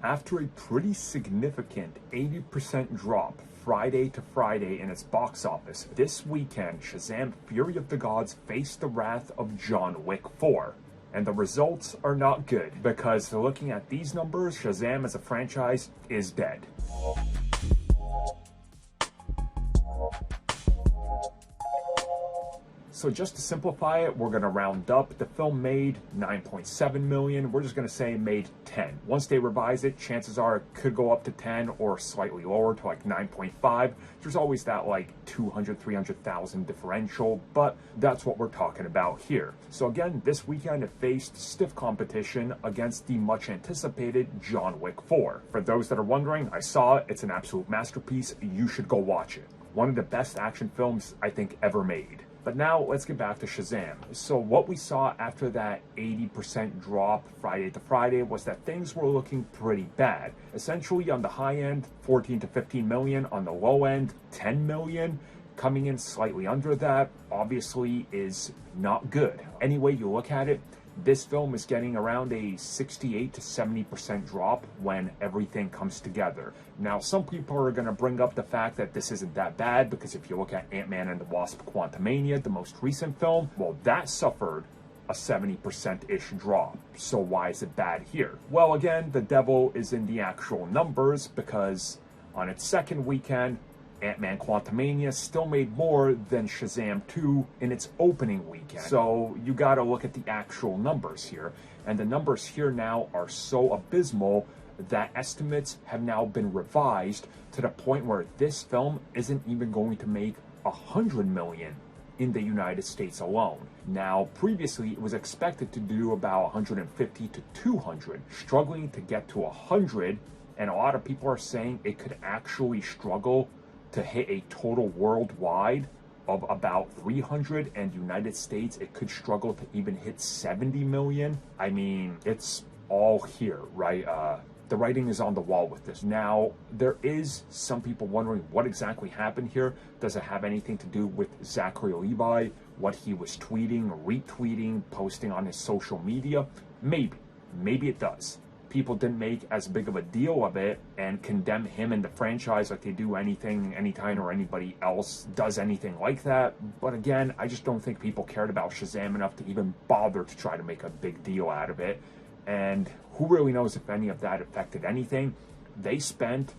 After a pretty significant 80% drop Friday to Friday in its box office, this weekend Shazam! Fury of the Gods faced the wrath of John Wick 4. And the results are not good, because looking at these numbers, Shazam as a franchise is dead. So just to simplify it, we're going to round up. The film made $9.7 million. We're just going to say it made 10. Once they revise it, chances are it could go up to 10 or slightly lower to like 9.5. There's always that like 200, 300,000 differential, but that's what we're talking about here. So again, this weekend it faced stiff competition against the much anticipated John Wick 4. For those that are wondering, I saw it. It's an absolute masterpiece. You should go watch it. One of the best action films I think ever made. But now let's get back to Shazam. So what we saw after that 80% drop Friday to Friday was that things were looking pretty bad. Essentially on the high end, 14 to 15 million. On the low end, 10 million. Coming in slightly under that, obviously, is not good. Any way you look at it, this film is getting around a 68 to 70% drop when everything comes together. Now, some people are going to bring up the fact that this isn't that bad, because if you look at Ant-Man and the Wasp: Quantumania, the most recent film, well, that suffered a 70%-ish drop. So why is it bad here? Well, again, the devil is in the actual numbers, because on its second weekend, Ant-Man Quantumania still made more than Shazam 2 in its opening weekend. So you gotta look at the actual numbers here. And the numbers here now are so abysmal that estimates have now been revised to the point where this film isn't even going to make 100 million in the United States alone. Now, previously it was expected to do about 150 to 200, struggling to get to 100, and a lot of people are saying it could actually struggle to hit a total worldwide of about 300, and United States, it could struggle to even hit 70 million. I mean, it's all here, right? The writing is on the wall with this. Now, there is some people wondering what exactly happened here. Does it have anything to do with Zachary Levi, what he was tweeting, retweeting, posting on his social media? Maybe it does. People didn't make as big of a deal of it and condemn him and the franchise like they do anything, anytime, or anybody else does anything like that. But again, I just don't think people cared about Shazam enough to even bother to try to make a big deal out of it. And who really knows if any of that affected anything? They spent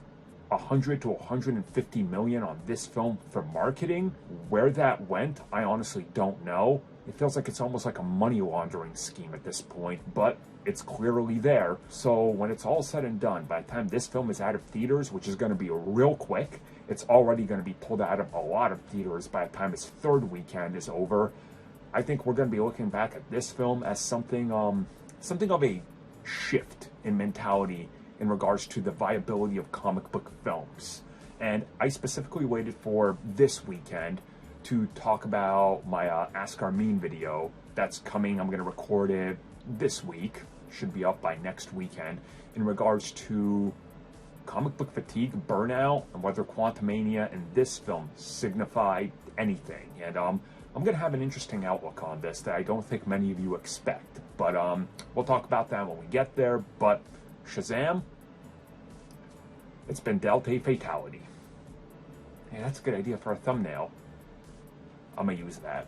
100 to 150 million on this film for marketing. Where that went, I honestly don't know. It feels like it's almost like a money laundering scheme at this point, but it's clearly there. So when it's all said and done, by the time this film is out of theaters, which is going to be real quick, it's already going to be pulled out of a lot of theaters by the time its third weekend is over. I think we're going to be looking back at this film as something of a shift in mentality in regards to the viability of comic book films. And I specifically waited for this weekend to talk about my Ask Armin video that's coming. I'm going to record it this week, should be up by next weekend, in regards to comic book fatigue, burnout, and whether Quantumania and this film signify anything. And I'm going to have an interesting outlook on this that I don't think many of you expect. But we'll talk about that when we get there. But Shazam, it's been dealt a fatality. Hey, that's a good idea for a thumbnail. I'm going to use that.